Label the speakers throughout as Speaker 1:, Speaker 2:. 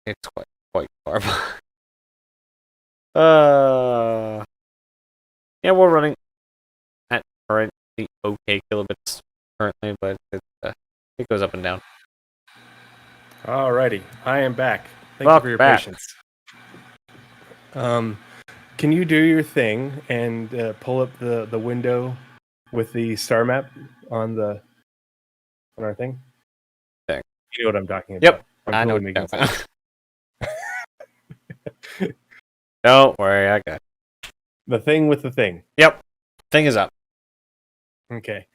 Speaker 1: It's quite far. uh, yeah, we're running at current okay kilobits currently, but it goes up and down.
Speaker 2: Alrighty, I am back. Thank you for
Speaker 1: Welcome
Speaker 2: your
Speaker 1: back.
Speaker 2: patience. Can you do your thing and pull up the window with the star map on our thing?
Speaker 1: Thing.
Speaker 2: You know what I'm talking about.
Speaker 1: Yep,
Speaker 2: I'm
Speaker 1: I know
Speaker 2: totally
Speaker 1: what you're
Speaker 2: making
Speaker 1: talking
Speaker 2: sense.
Speaker 1: about. Don't worry, I got it.
Speaker 2: The thing with the thing.
Speaker 1: Yep, thing is up.
Speaker 2: Okay.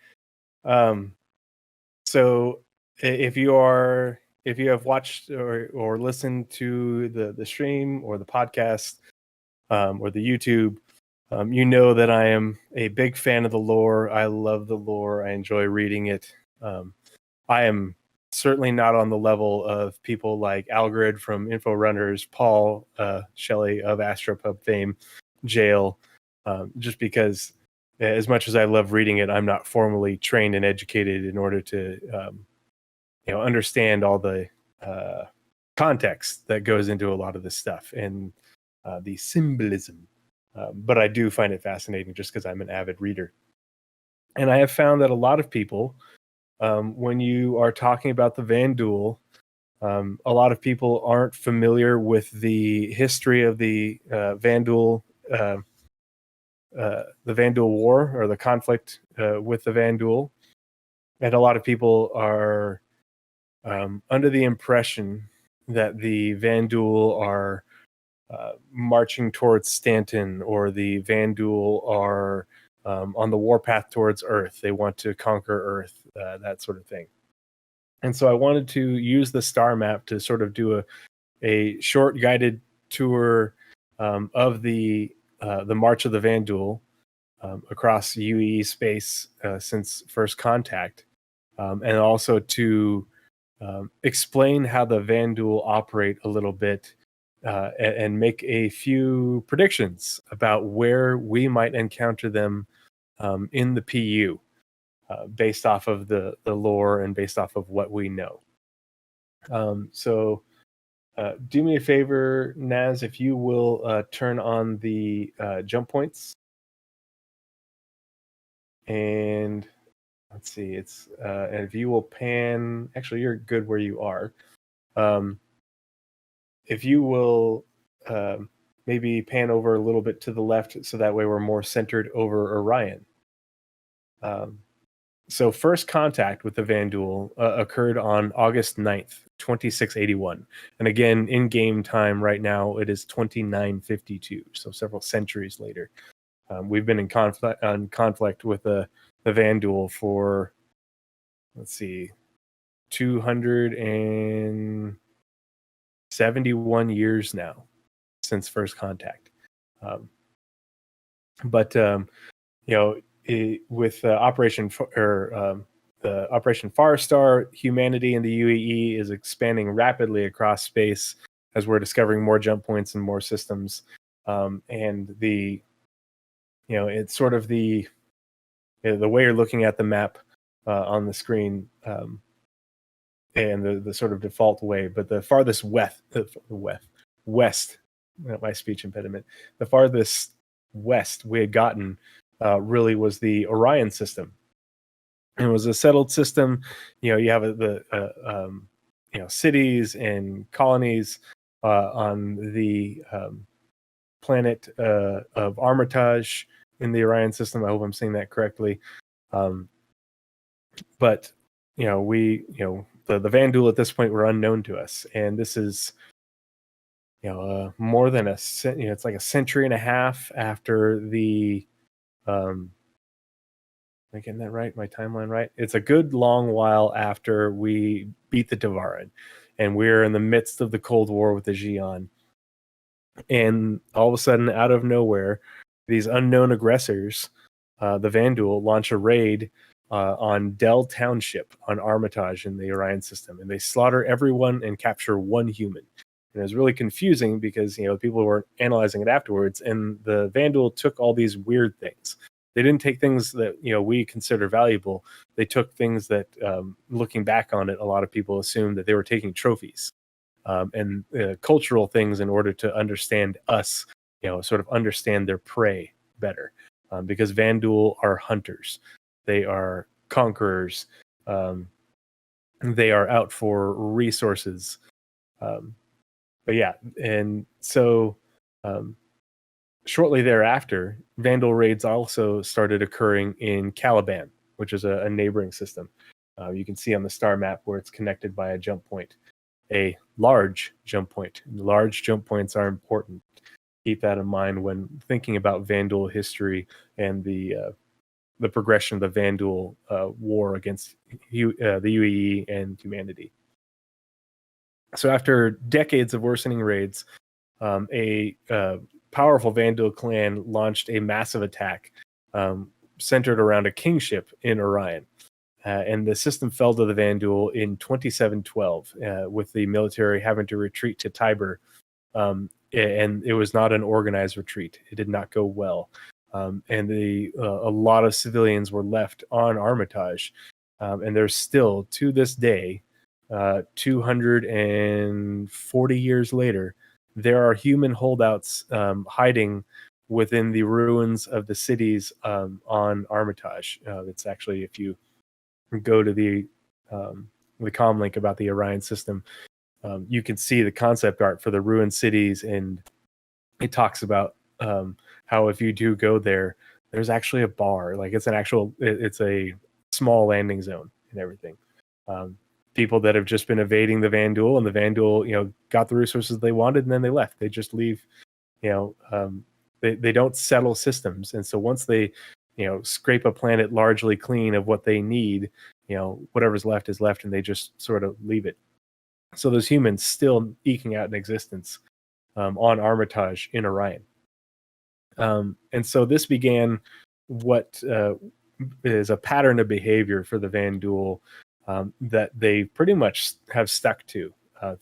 Speaker 2: So if you have watched or listened to the stream or the podcast or the YouTube, you know that I am a big fan of the lore. I love the lore. I enjoy reading it. I am certainly not on the level of people like Algrid from Info Runners, Paul Shelley of Astropub fame, Jail, just because as much as I love reading it, I'm not formally trained and educated in order to understand all the context that goes into a lot of this stuff and the symbolism. But I do find it fascinating just because I'm an avid reader. And I have found that a lot of people, when you are talking about the Vanduul, a lot of people aren't familiar with the history of the Vanduul, the Vanduul War or the conflict with the Vanduul, and a lot of people are under the impression that the Vanduul are marching towards Stanton, or the Vanduul are on the warpath towards Earth. They want to conquer Earth, that sort of thing. And so I wanted to use the star map to sort of do a short guided tour of the March of the Vanduul across UEE space since first contact, and also to explain how the Vanduul operate a little bit, and make a few predictions about where we might encounter them in the PU, based off of the lore and based off of what we know. So do me a favor, Naz, if you will turn on the jump points. And let's see, it's and if you will pan, actually you're good where you are. If you will maybe pan over a little bit to the left so that way we're more centered over Orion. So first contact with the Vanduul occurred on August 9th, 2681. And again, in game time right now, it is 2952, so several centuries later. We've been in conflict with the Vanduul for, let's see, 271 years now since first contact. But with Operation the Operation Farstar, humanity in the UEE is expanding rapidly across space as we're discovering more jump points and more systems. And it's sort of the way you're looking at the map on the screen, and the sort of default way. But the farthest west, my speech impediment, the farthest west we had gotten really was the Orion system. It was a settled system. You have the cities and colonies on the planet of Armitage in the Orion system. I hope I'm saying that correctly. But the Vanduul at this point were unknown to us, and this is more than it's like a century and a half after the am I getting that right? My timeline right? It's a good long while after we beat the Tavaran, and we're in the midst of the Cold War with the Xi'an. And all of a sudden, out of nowhere, these unknown aggressors, the Vanduul, launch a raid on Dell Township on Armitage in the Orion system, and they slaughter everyone and capture one human. And it was really confusing because people were analyzing it afterwards, and the Vanduul took all these weird things. They didn't take things that we consider valuable. They took things that, looking back on it, a lot of people assumed that they were taking trophies. and cultural things in order to understand us, sort of understand their prey better. Because Vanduul are hunters, they are conquerors, they are out for resources. But yeah, and so shortly thereafter, Vanduul raids also started occurring in Caliban, which is a neighboring system. You can see on the star map where it's connected by a jump point, a large jump point. Large jump points are important. Keep that in mind when thinking about Vanduul history and the progression of the Vanduul war against the UEE and humanity. So after decades of worsening raids, a powerful Vanduul clan launched a massive attack centered around a kingship in Orion. And the system fell to the Vanduul in 2712, with the military having to retreat to Tiber. And it was not an organized retreat. It did not go well. And a lot of civilians were left on Armitage. And there's still, to this day, 240 years later, there are human holdouts hiding within the ruins of the cities on Armitage. It's actually, if you go to the comm link about the Orion system, you can see the concept art for the ruined cities, and it talks about how if you do go there, there's actually a bar. Like it's a small landing zone and everything. People that have just been evading the Vanduul, and the Vanduul, got the resources they wanted, and then they left. They just leave. They don't settle systems, and so once they, scrape a planet largely clean of what they need, whatever's left is left, and they just sort of leave it. So those humans still eking out an existence on Armitage in Orion. And so this began what is a pattern of behavior for the Vanduul that they pretty much have stuck to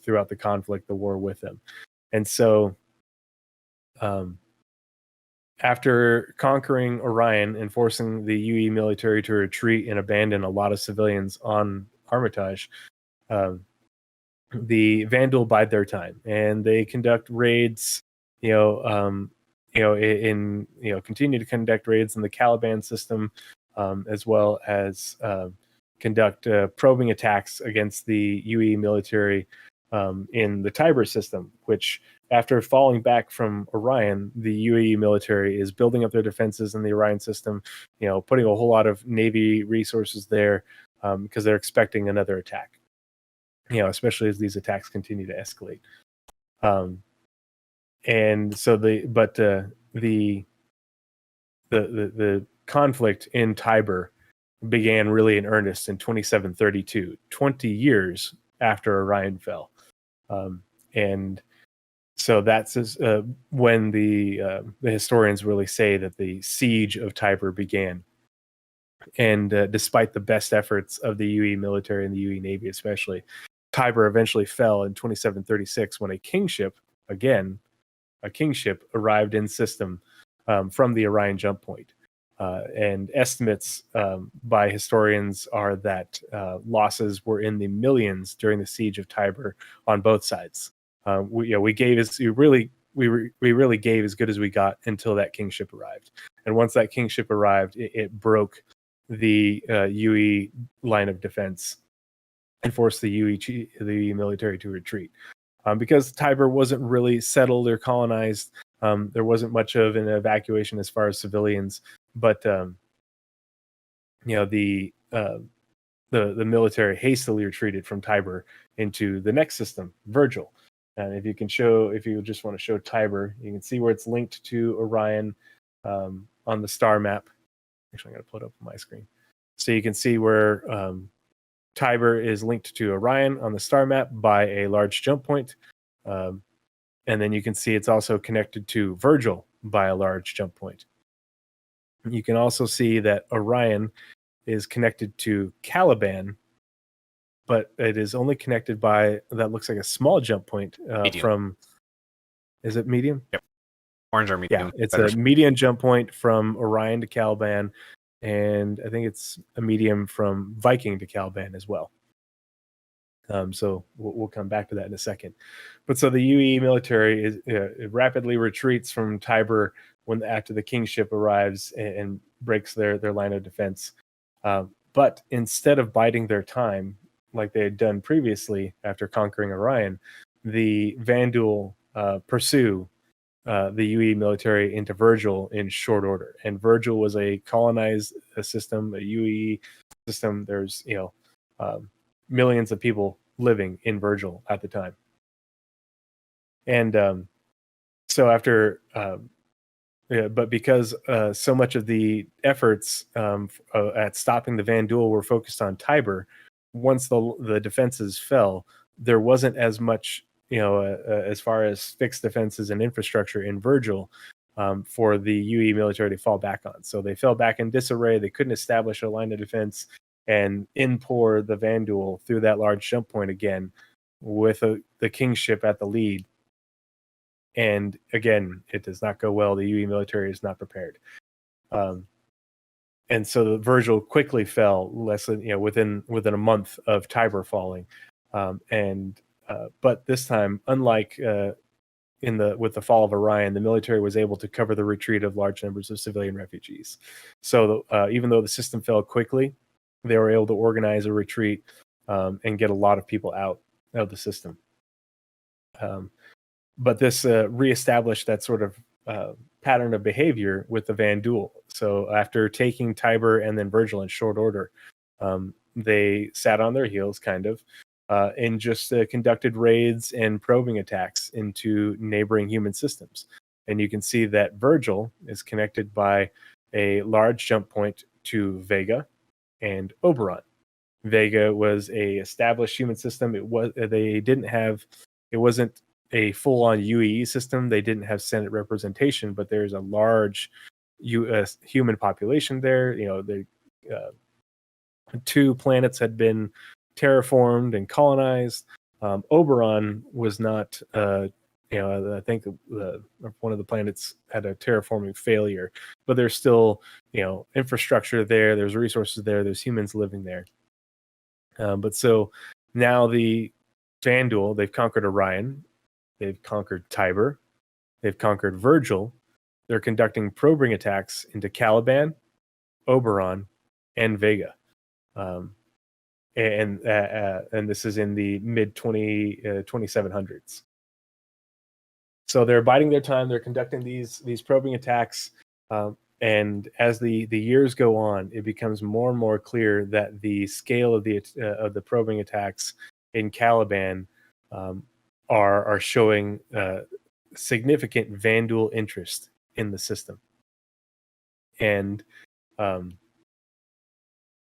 Speaker 2: throughout the conflict, the war with them. And so after conquering Orion and forcing the UE military to retreat and abandon a lot of civilians on Armitage, the Vanduul bide their time, and they conduct raids, continue to conduct raids in the Caliban system, as well as conduct probing attacks against the UE military in the Tiber system, which, after falling back from Orion, the UE military is building up their defenses in the Orion system, putting a whole lot of Navy resources there because they're expecting another attack. Especially as these attacks continue to escalate. And so the conflict in Tiber began really in earnest in 2732, 20 years after Orion fell. And so that's when the historians really say that the siege of Tiber began. And despite the best efforts of the UE military and the UE Navy especially, Tiber eventually fell in 2736 when a kingship arrived in system from the Orion jump point. And estimates by historians are that losses were in the millions during the siege of Tiber on both sides. We really gave as good as we got until that kingship arrived. And once that kingship arrived, it broke the UE line of defense and forced the UE military to retreat. Because Tiber wasn't really settled or colonized, there wasn't much of an evacuation as far as civilians. But the military hastily retreated from Tiber into the next system, Virgil. And if you just want to show Tiber, you can see where it's linked to Orion on the star map. Actually, I'm going to put it up on my screen. So you can see where Tiber is linked to Orion on the star map by a large jump point. And then you can see it's also connected to Virgil by a large jump point. You can also see that Orion is connected to Caliban, but it is only connected by, that looks like a small jump point from, is it medium?
Speaker 1: Yep. Orange or medium.
Speaker 2: Yeah, it's a medium jump point from Orion to Caliban, and I think it's a medium from Viking to Caliban as well. So we'll come back to that in a second. But so the UE military is it rapidly retreats from Tiber when after the kingship arrives and breaks their line of defense. But instead of biding their time like they had done previously after conquering Orion, the Vanduul pursue the UE military into Virgil in short order. And Virgil was a colonized system, a UE system. There's millions of people living in Virgil at the time. And so after, but because so much of the efforts at stopping the Vanduul were focused on Tiber, once the defenses fell, there wasn't as much, as far as fixed defenses and infrastructure in Virgil for the UE military to fall back on. So they fell back in disarray. They couldn't establish a line of defense, and in pour the Vanduul through that large jump point again, with the kingship at the lead. And again, it does not go well. The UE military is not prepared. And so the Virgil quickly fell less than, within a month of Tiber falling. But this time, unlike with the fall of Orion, the military was able to cover the retreat of large numbers of civilian refugees. So even though the system fell quickly, they were able to organize a retreat and get a lot of people out of the system. But this reestablished that sort of pattern of behavior with the Vanduul. So after taking Tiber and then Virgil in short order, they sat on their heels, kind of, and just conducted raids and probing attacks into neighboring human systems. And you can see that Virgil is connected by a large jump point to Vega and Oberon. Vega was a established human system. It wasn't a full-on UEE system. They didn't have Senate representation, but there's a large U.S. human population there. The two planets had been terraformed and colonized. Oberon was not. I think one of the planets had a terraforming failure, but there's still infrastructure there. There's resources there. There's humans living there. But so now the Vanduul, they've conquered Orion. They've conquered Tiber. They've conquered Virgil. They're conducting probing attacks into Caliban, Oberon, and Vega. And this is in the mid 2700s. So they're biding their time. They're conducting these probing attacks. And as the years go on, it becomes more and more clear that the scale of the probing attacks in Caliban are showing significant Vanduul interest in the system. And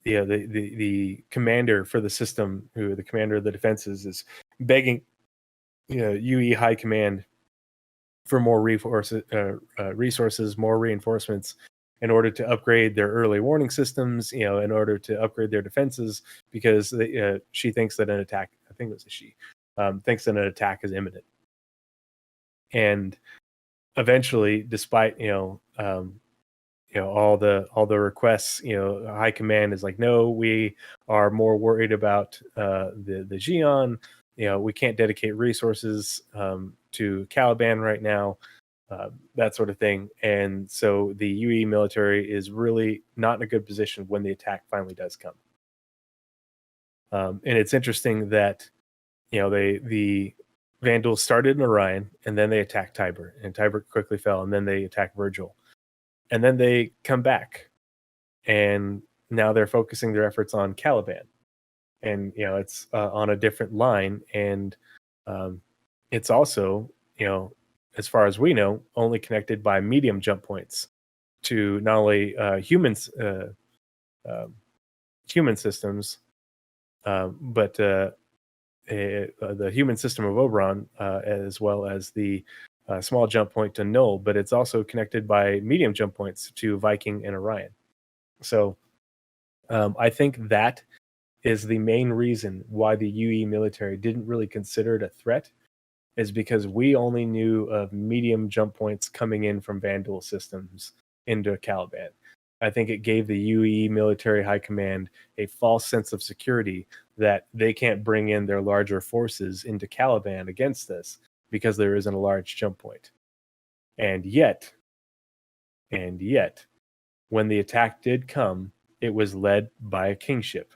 Speaker 2: the commander for the system, the commander of the defenses, is begging UE High Command for more resources, more reinforcements, in order to upgrade their early warning systems, in order to upgrade their defenses, because she thinks that an attack, I think it was a she, thinks that an attack is imminent. And eventually, despite all the requests, High Command is like, no, we are more worried about the Xi'an. We can't dedicate resources to Caliban right now, that sort of thing. And so the UE military is really not in a good position when the attack finally does come. And it's interesting that the Vanduul started in Orion, and then they attacked Tiber, and Tiber quickly fell, and then they attacked Virgil, and then they come back, and now they're focusing their efforts on Caliban, and it's on a different line, and it's also as far as we know, only connected by medium jump points to not only human systems, but the human system of Oberon, as well as the small jump point to Null, but it's also connected by medium jump points to Viking and Orion. So I think that is the main reason why the UE military didn't really consider it a threat, is because we only knew of medium jump points coming in from Vanduul systems into Caliban. I think it gave the UE military high command a false sense of security that they can't bring in their larger forces into Caliban against this because there isn't a large jump point. And yet, when the attack did come, it was led by a kingship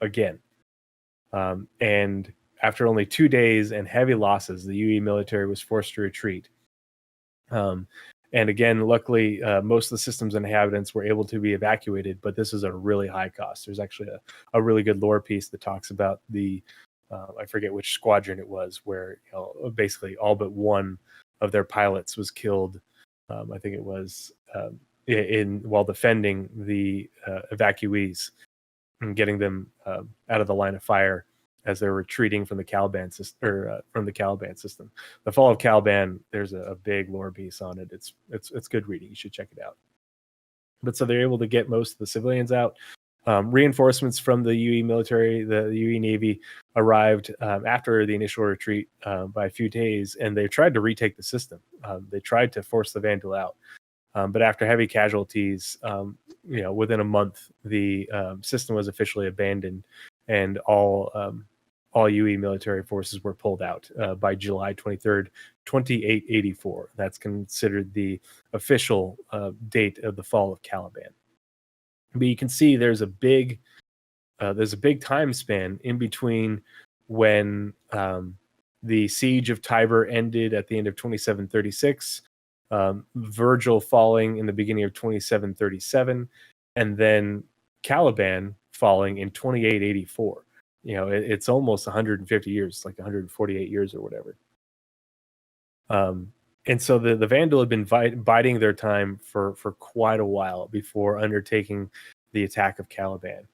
Speaker 2: again. And after only 2 days and heavy losses, the UE military was forced to retreat. And again, luckily, most of the system's inhabitants were able to be evacuated, but this is a really high cost. There's actually a really good lore piece that talks about the, I forget which squadron it was, where basically all but one of their pilots was killed. I think it was while defending the evacuees and getting them out of the line of fire as they're retreating from the Caliban system, The Fall of Caliban. There's a big lore piece on it. It's good reading. You should check it out. But so they're able to get most of the civilians out. Reinforcements from the UE military, the UE Navy, arrived after the initial retreat by a few days, and they tried to retake the system. They tried to force the Vanduul out, but after heavy casualties, within a month, the system was officially abandoned, and all UE military forces were pulled out by July 23rd, 2884. That's considered the official date of the fall of Caliban. But you can see there's a big time span in between when the siege of Tibur ended at the end of 2736, Virgil falling in the beginning of 2737, and then Caliban falling in 2884. It's almost 150 years, like 148 years or whatever. And so the Vanduul had been biding their time for quite a while before undertaking the attack of Caliban.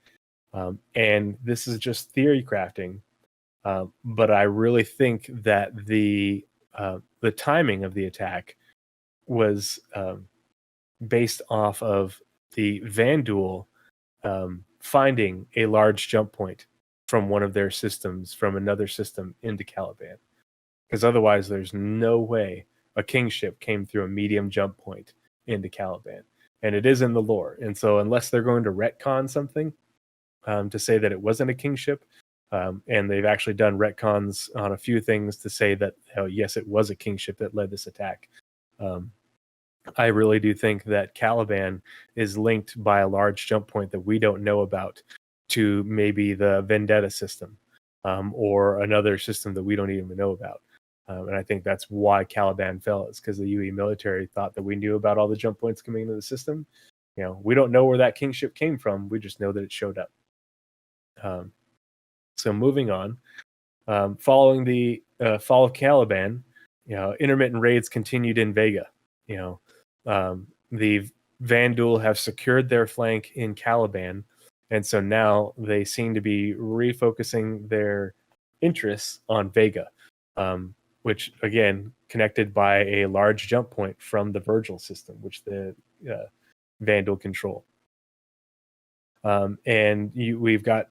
Speaker 2: And this is just theory crafting, but I really think that the timing of the attack was based off of the Vanduul finding a large jump point from one of their systems, from another system into Caliban. Because otherwise, there's no way a kingship came through a medium jump point into Caliban. And it is in the lore. And so unless they're going to retcon something to say that it wasn't a kingship, and they've actually done retcons on a few things to say that, yes, it was a kingship that led this attack. I really do think that Caliban is linked by a large jump point that we don't know about to maybe the Vendetta system, or another system that we don't even know about. And I think that's why Caliban fell, is because the UE military thought that we knew about all the jump points coming into the system. We don't know where that kingship came from. We just know that it showed up. So moving on, following the fall of Caliban, intermittent raids continued in Vega. The Vanduul have secured their flank in Caliban, and so now they seem to be refocusing their interests on Vega, which again connected by a large jump point from the Virgil system, which the Vanduul control. And we've got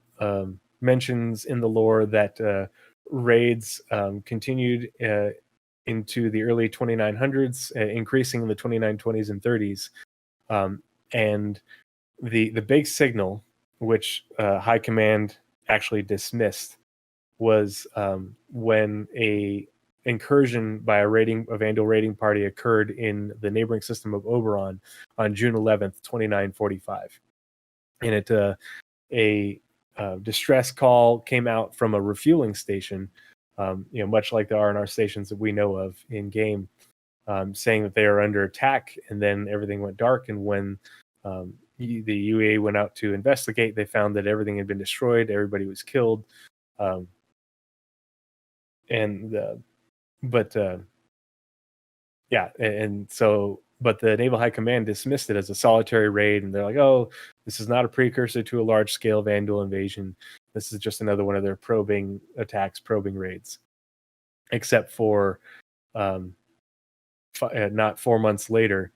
Speaker 2: mentions in the lore that raids continued into the early 2900s, increasing in the 2920s and 30s. And the big signal, which High Command actually dismissed, was when a incursion by a Vanduul raiding party occurred in the neighboring system of Oberon on June 11th, 2945. And a distress call came out from a refueling station, much like there are in our stations that we know of in game, saying that they are under attack. And then everything went dark. And when the UA went out to investigate, they found that everything had been destroyed. Everybody was killed. But the Naval High Command dismissed it as a solitary raid, and they're like, "Oh, this is not a precursor to a large-scale Vanduul invasion. This is just another one of their probing attacks, probing raids." Except for not 4 months later,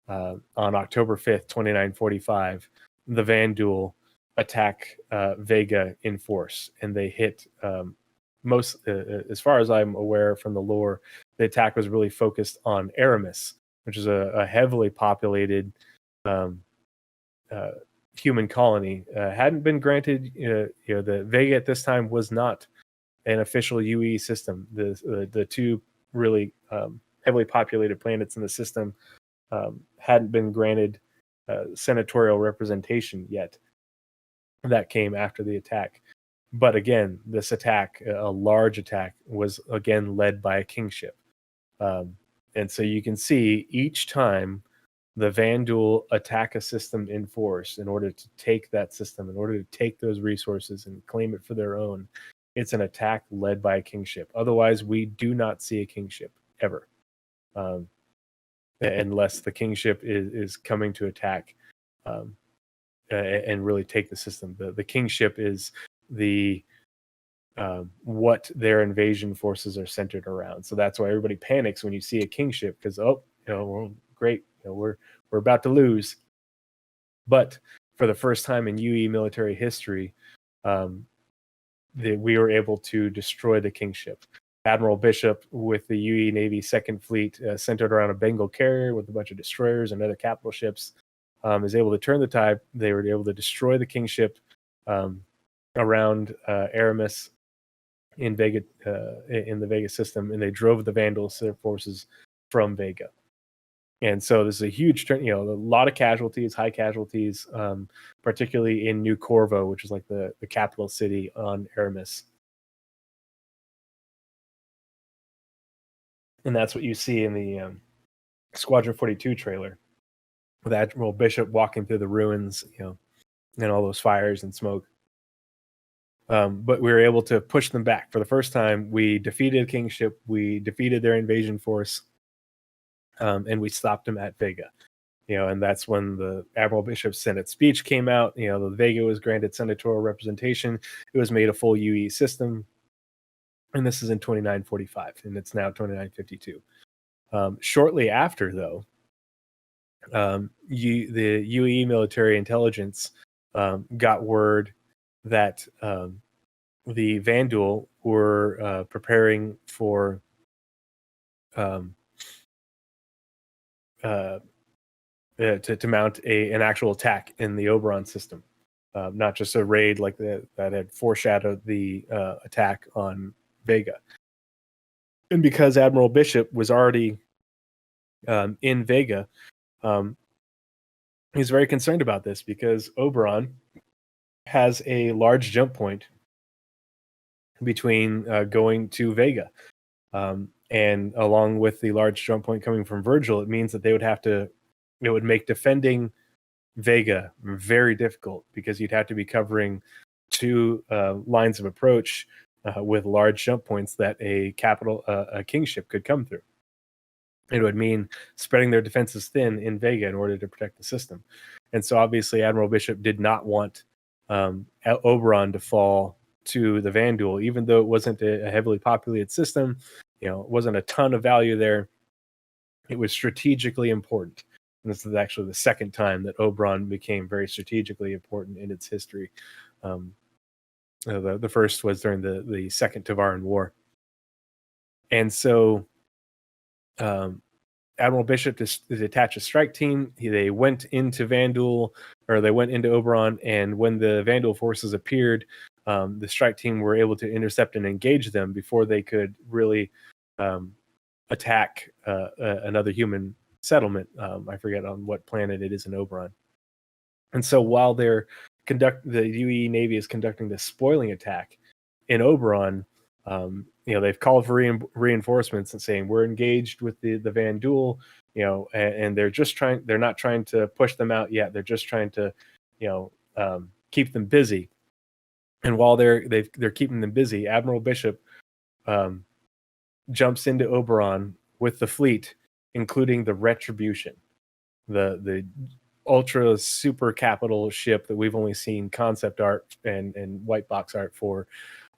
Speaker 2: on October 5th, 2945, the Vanduul attack Vega in force, and they hit as far as I'm aware from the lore, the attack was really focused on Aramis, which is a heavily populated human colony hadn't been granted. The Vega at this time was not an official UE system. The two really heavily populated planets in the system hadn't been granted senatorial representation yet. That came after the attack. But again, this attack, a large attack, was again led by a kingship. And so you can see each time the Vanduul attack a system in force in order to take that system, in order to take those resources and claim it for their own, it's an attack led by a kingship. Otherwise, we do not see a kingship ever, unless the kingship is coming to attack and really take the system. The kingship is the what their invasion forces are centered around. So that's why everybody panics when you see a kingship, because well, great, we're about to lose. But for the first time in UE military history, we were able to destroy the kingship. Admiral Bishop with the UE Navy Second Fleet, centered around a Bengal carrier with a bunch of destroyers and other capital ships, is able to turn the tide. They were able to destroy the kingship around Aramis in Vega, in the Vega system, and they drove the Vanduul forces from Vega. And so this is a huge turn. A lot of casualties, high casualties, particularly in New Corvo, which is like the capital city on Aramis. And that's what you see in the Squadron 42 trailer, with Admiral Bishop walking through the ruins, and all those fires and smoke. But we were able to push them back. For the first time, we defeated Kingship, we defeated their invasion force, and we stopped them at Vega. And that's when the Admiral Bishop's Senate speech came out. The Vega was granted senatorial representation. It was made a full UE system. And this is in 2945, and it's now 2952. Shortly after, though, the UE military intelligence got word that the Vanduul were preparing for to mount an actual attack in the Oberon system, not just a raid like that had foreshadowed the attack on Vega. And because Admiral Bishop was already in Vega, he's very concerned about this, because Oberon has a large jump point between going to Vega. And along with the large jump point coming from Virgil, it means that it would make defending Vega very difficult, because you'd have to be covering two lines of approach with large jump points that a kingship could come through. It would mean spreading their defenses thin in Vega in order to protect the system. And so obviously Admiral Bishop did not want Oberon to fall to the Vanduul, even though it wasn't a heavily populated system. It wasn't a ton of value there. It was strategically important. And this is actually the second time that Oberon became very strategically important in its history. The first was during the Second Tavaran War. And so Admiral Bishop detached a strike team. They went into Vanduul, or they went into Oberon, and when the Vanduul forces appeared, the strike team were able to intercept and engage them before they could really attack another human settlement. I forget on what planet it is in Oberon. And so while the UE Navy is conducting this spoiling attack in Oberon, they've called for reinforcements and saying, we're engaged with the Vanduul, and they're not trying to push them out yet. They're just trying to, keep them busy. And while they're keeping them busy, Admiral Bishop jumps into Oberon with the fleet, including the Retribution, the ultra super capital ship that we've only seen concept art and white box art for,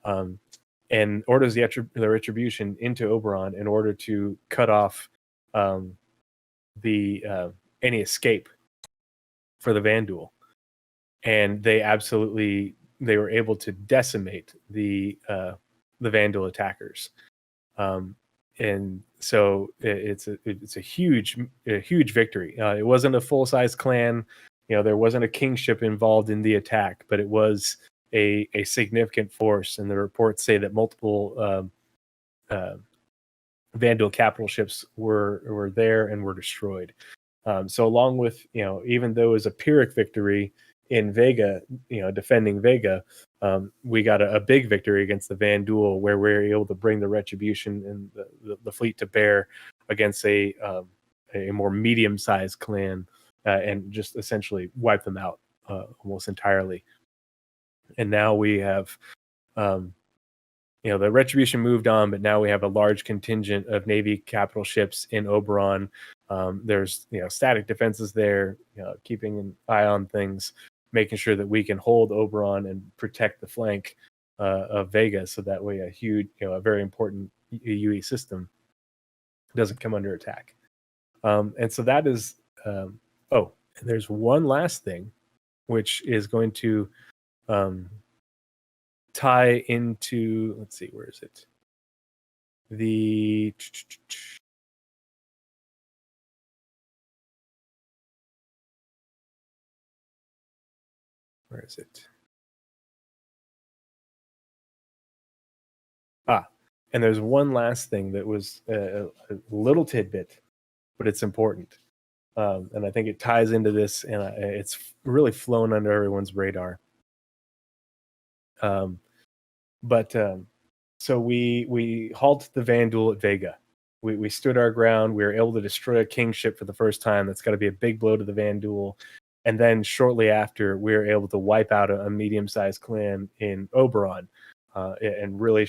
Speaker 2: and orders the Retribution into Oberon in order to cut off any escape for the Vanduul. And they were able to decimate the Vanduul attackers. And so it's a huge victory. It wasn't a full-size clan. there wasn't a kingship involved in the attack, but it was a significant force, and the reports say that multiple Vanduul capital ships were there and were destroyed. So along with, even though it was a Pyrrhic victory in Vega, defending Vega, we got a big victory against the Vanduul, where we were able to bring the retribution and the fleet to bear against a more medium-sized clan, and just essentially wipe them out almost entirely. And now we have, the retribution moved on, but now we have a large contingent of Navy capital ships in Oberon. There's static defenses there, keeping an eye on things, making sure that we can hold Oberon and protect the flank of Vega, so that way a very important UE system doesn't come under attack. And so that is. And there's one last thing, which is going to tie into. Let's see, where is it? Where is it? And there's one last thing that was a little tidbit, but it's important. And I think it ties into this, and it's really flown under everyone's radar. So we halted the Vanduul at Vega. We stood our ground. We were able to destroy a kingship for the first time. That's got to be a big blow to the Vanduul. And then shortly after, we were able to wipe out a medium-sized clan in Oberon, and really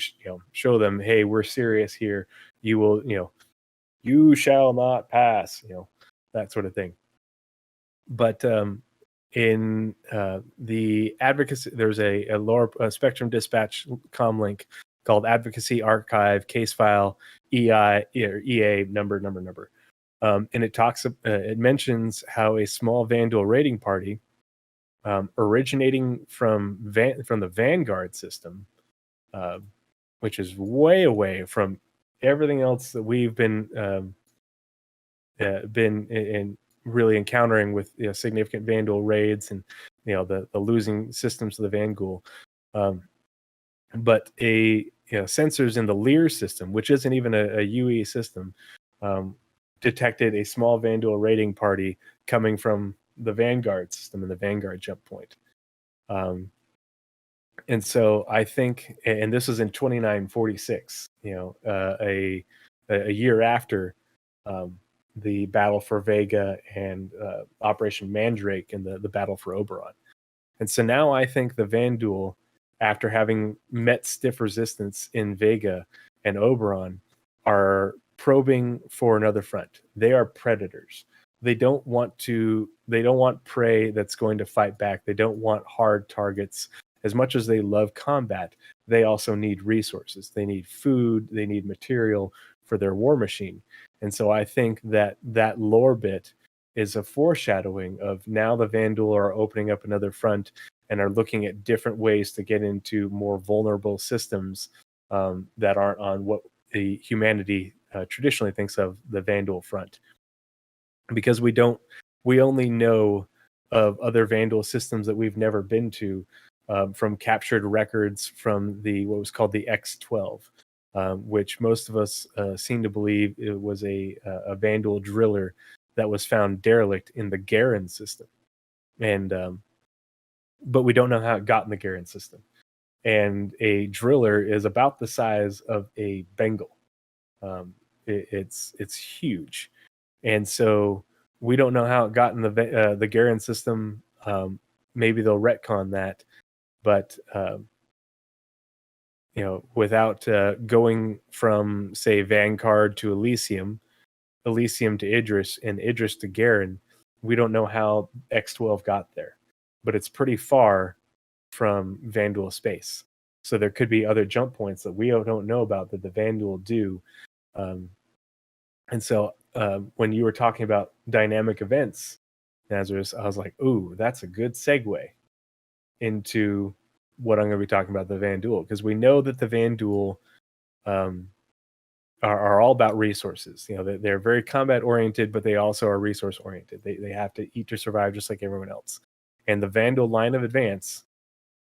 Speaker 2: show them, hey, we're serious here. You will, you shall not pass, that sort of thing. But in the advocacy, there's a lower Spectrum Dispatch comlink called Advocacy Archive Case File EA number. And it talks. It mentions how a small Vanduul raiding party, originating from the Vanguard system, which is way away from everything else that we've been really encountering with significant Vanduul raids and the losing systems to the Vanduul. But sensors in the Lear system, which isn't even a UE system, detected a small Vanduul raiding party coming from the Vanguard system and the Vanguard jump point. And so I think, and this was in 2946, a year after the battle for Vega and Operation Mandrake and the battle for Oberon. And so now I think the Vanduul, after having met stiff resistance in Vega and Oberon, are probing for another front. They are predators. They don't want prey that's going to fight back. They don't want hard targets. As much as they love combat, they also need resources. They need food. They need material for their war machine. And so I think that lore bit is a foreshadowing of now the Vanduul are opening up another front and are looking at different ways to get into more vulnerable systems that aren't on what the humanity traditionally thinks of the Vanduul front. Because we only know of other Vanduul systems that we've never been to, from captured records from what was called the X-12, which most of us seem to believe it was a Vanduul driller that was found derelict in the Garen system. And but we don't know how it got in the Garen system. And a driller is about the size of a Bengal. It's huge. And so we don't know how it got in the Garen system. Maybe they'll retcon that. But without going from, say, Vanguard to Elysium to Idris, and Idris to Garen, we don't know how X-12 got there. But it's pretty far from Vanduul space. So there could be other jump points that we don't know about that the Vanduul do. And so when you were talking about dynamic events, Nazeris, I was like, ooh, that's a good segue into what I'm going to be talking about, the Vanduul, because we know that the Vanduul are all about resources. You know, they're very combat oriented, but they also are resource oriented. They have to eat to survive just like everyone else. And the Vanduul line of advance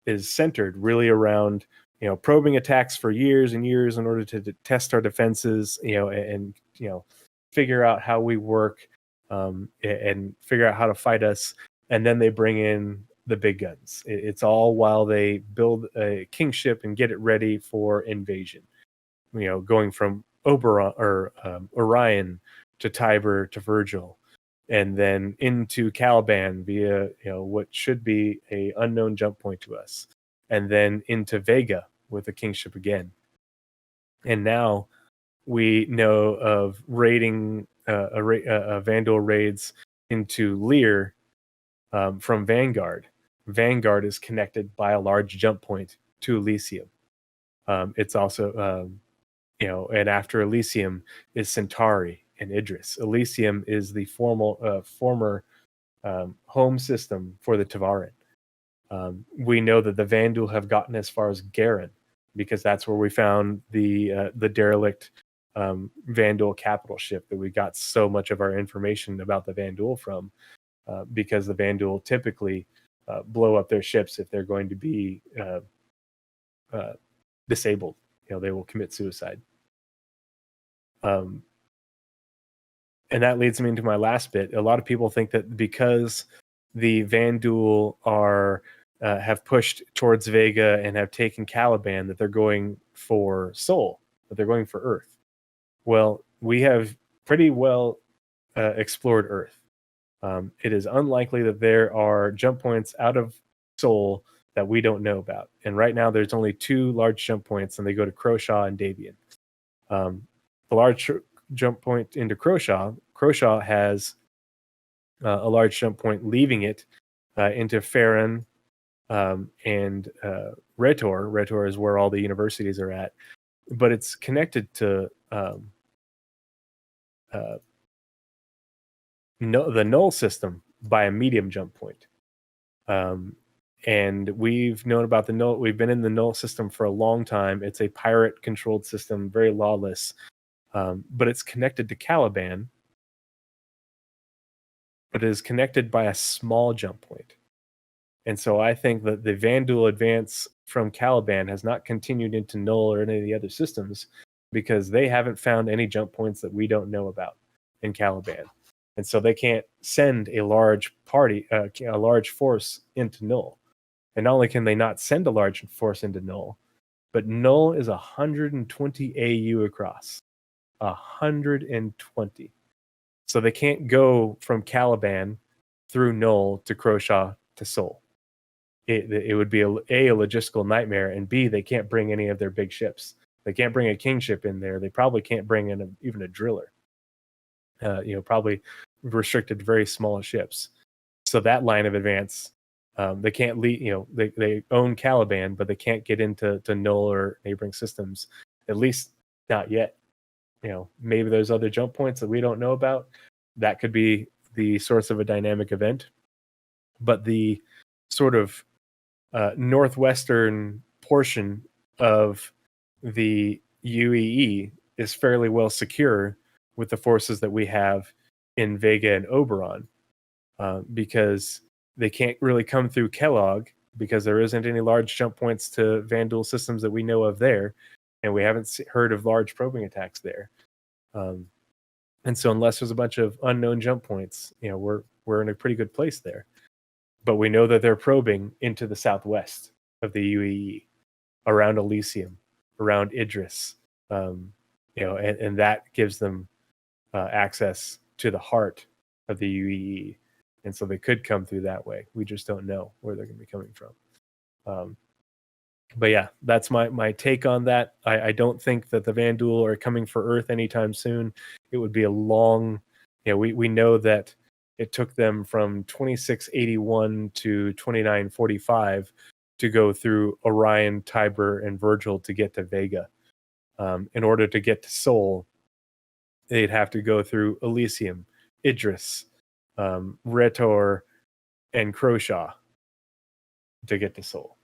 Speaker 2: is centered really around, you know, probing attacks for years and years in order to test our defenses, you know, and you know, figure out how we work, and figure out how to fight us. And then they bring in the big guns. It's all while they build a kingship and get it ready for invasion. You know, going from Oberon or Orion to Tiber to Virgil, and then into Caliban via, you know, what should be a unknown jump point to us, and then into Vega with a kingship again. And now we know of raiding Vanduul raids into Lear, from Vanguard. Vanguard is connected by a large jump point to Elysium. It's also you know, and after Elysium is Centauri and Idris. Elysium is the former home system for the Tavaran. We know that the Vanduul have gotten as far as Garen, because that's where we found the derelict Vanduul capital ship that we got so much of our information about the Vanduul from, because the Vanduul typically blow up their ships if they're going to be disabled. You know, they will commit suicide. And that leads me into my last bit. A lot of people think that because the Vanduul are have pushed towards Vega and have taken Caliban, that they're going for Sol, that they're going for Earth. Well, we have pretty well explored Earth. It is unlikely that there are jump points out of Sol that we don't know about. And right now, there's only 2 large jump points, and they go to Croshaw and Davian. The large jump point into Croshaw has a large jump point leaving it into Farron and Retor. Retor is where all the universities are at, but it's connected to the Null system by a medium jump point. And we've known about the Null. We've been in the Null system for a long time. It's a pirate-controlled system, very lawless. But it's connected to Caliban, but it is connected by a small jump point. And so I think that the Vanduul advance from Caliban has not continued into Null or any of the other systems, because they haven't found any jump points that we don't know about in Caliban. And so they can't send a large a large force into Null. And not only can they not send a large force into Null, but Null is 120 AU across. 120. So they can't go from Caliban through Null to Croshaw to Sol. It would be a logistical nightmare, and B, they can't bring any of their big ships. They can't bring a kingship in there. They probably can't bring in even a driller. You know, probably restricted to very small ships. So that line of advance, they can't lead. You know, they own Caliban, but they can't get into Null or neighboring systems. At least not yet. You know, maybe there's other jump points that we don't know about. That could be the source of a dynamic event. But the sort of northwestern portion of the UEE is fairly well secure with the forces that we have in Vega and Oberon, because they can't really come through Kellogg, because there isn't any large jump points to Vanduul systems that we know of there, and we haven't heard of large probing attacks there. And so unless there's a bunch of unknown jump points, you know, we're in a pretty good place there. But we know that they're probing into the southwest of the UEE, around Elysium, around Idris, you know, and that gives them access to the heart of the UEE. And so they could come through that way. We just don't know where they're going to be coming from. But yeah, that's my take on that. I don't think that the Vanduul are coming for Earth anytime soon. It would be a long, you know, we know that it took them from 2681 to 2945 to go through Orion, Tiber, and Virgil to get to Vega. In order to get to Sol, they'd have to go through Elysium, Idris, Retor, and Croshaw to get to Sol.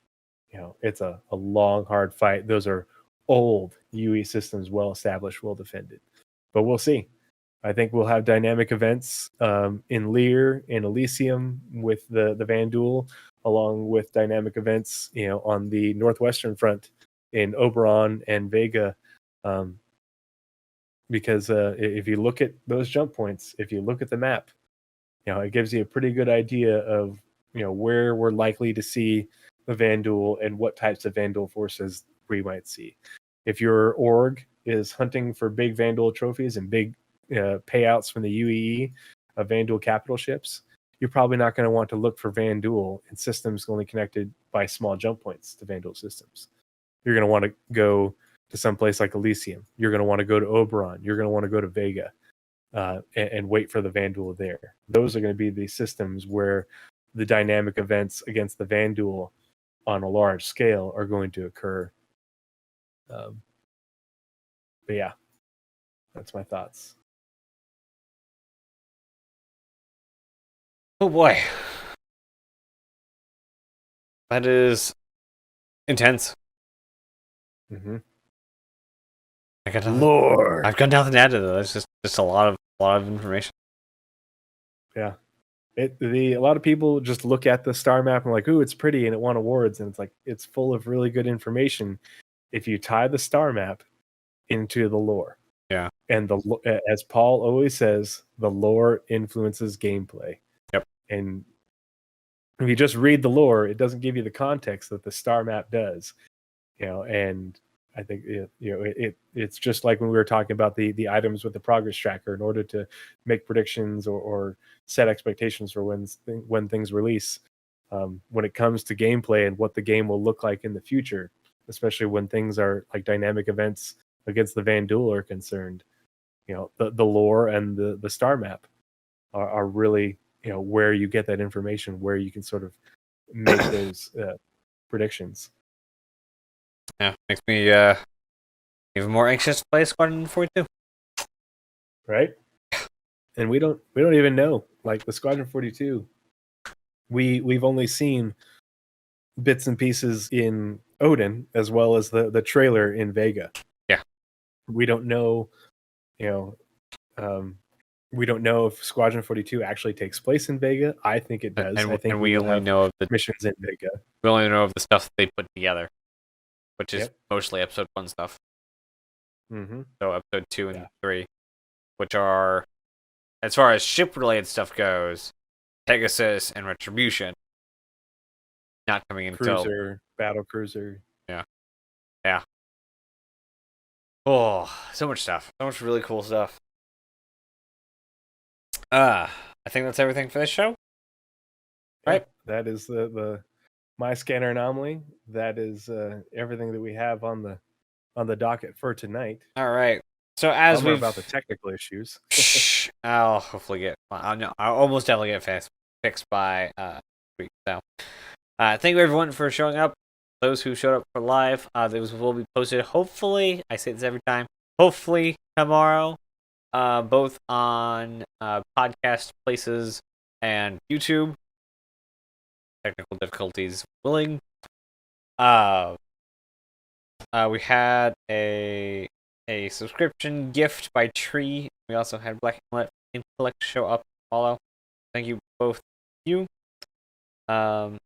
Speaker 2: You know, it's a long, hard fight. Those are old UE systems, well established, well defended. But we'll see. I think we'll have dynamic events in Lear and Elysium with the Vanduul, along with dynamic events, on the northwestern front in Oberon and Vega. Because if you look at those jump points, if you look at the map, it gives you a pretty good idea of where we're likely to see the Vanduul and what types of Vanduul forces we might see. If your org is hunting for big Vanduul trophies and big payouts from the UEE of Vanduul capital ships, you're probably not going to want to look for Vanduul in systems only connected by small jump points to Vanduul systems. You're going to want to go to some place like Elysium. You're going to want to go to Oberon. You're going to want to go to Vega and wait for the Vanduul there. Those are going to be the systems where the dynamic events against the Vanduul on a large scale are going to occur. But yeah, that's my thoughts.
Speaker 1: Oh boy. That is intense.
Speaker 2: Mm-hmm.
Speaker 1: I got nothing,
Speaker 2: Lord.
Speaker 1: I've got nothing to add to that. It's just a lot of information.
Speaker 2: Yeah. A lot of people just look at the star map and like, ooh, it's pretty and it won awards, and it's like it's full of really good information if you tie the star map into the lore.
Speaker 1: Yeah.
Speaker 2: And as Paul always says, the lore influences gameplay.
Speaker 1: Yep.
Speaker 2: And if you just read the lore, it doesn't give you the context that the star map does. And I think it's just like when we were talking about the items with the progress tracker. In order to make predictions or set expectations for when things release, when it comes to gameplay and what the game will look like in the future, especially when things are like dynamic events against the Vanduul are concerned, the lore and the star map are really where you get that information, where you can sort of make those predictions.
Speaker 1: Yeah, makes me even more anxious to play Squadron 42.
Speaker 2: Right? And we don't even know. Like the Squadron 42, we've only seen bits and pieces in Odin as well as the trailer in Vega.
Speaker 1: Yeah.
Speaker 2: We don't know, we don't know if Squadron 42 actually takes place in Vega. I think it does. I think
Speaker 1: we only know of the
Speaker 2: missions in Vega.
Speaker 1: We only know of the stuff they put together, which is mostly episode 1 stuff.
Speaker 2: Mm-hmm.
Speaker 1: So episode 2 and 3, which are, as far as ship-related stuff goes, Pegasus and Retribution. Not coming in
Speaker 2: Cruiser, battle cruiser.
Speaker 1: Yeah. Oh, so much stuff. So much really cool stuff. I think that's everything for this show. Right?
Speaker 2: That is the My Scanner Anomaly. That is everything that we have on the docket for tonight.
Speaker 1: All right. So as
Speaker 2: we're about the technical issues.
Speaker 1: I'll hopefully get. I'll almost definitely get fixed by week. So, thank you everyone for showing up. Those who showed up for live, those will be posted. Hopefully, I say this every time. Hopefully tomorrow, both on podcast places and YouTube. Technical difficulties willing. We had a subscription gift by Tree. We also had Black Intellect show up and follow. Thank you both. I'm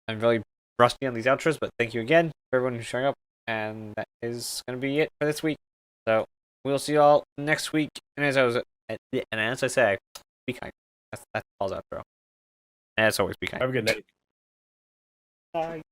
Speaker 1: really rusty on these outros, but thank you again for everyone who's showing up. And that is going to be it for this week. So we'll see you all next week. And as I say, be kind. That's Paul's outro. And as always, be kind.
Speaker 2: Have a good night.
Speaker 1: Bye.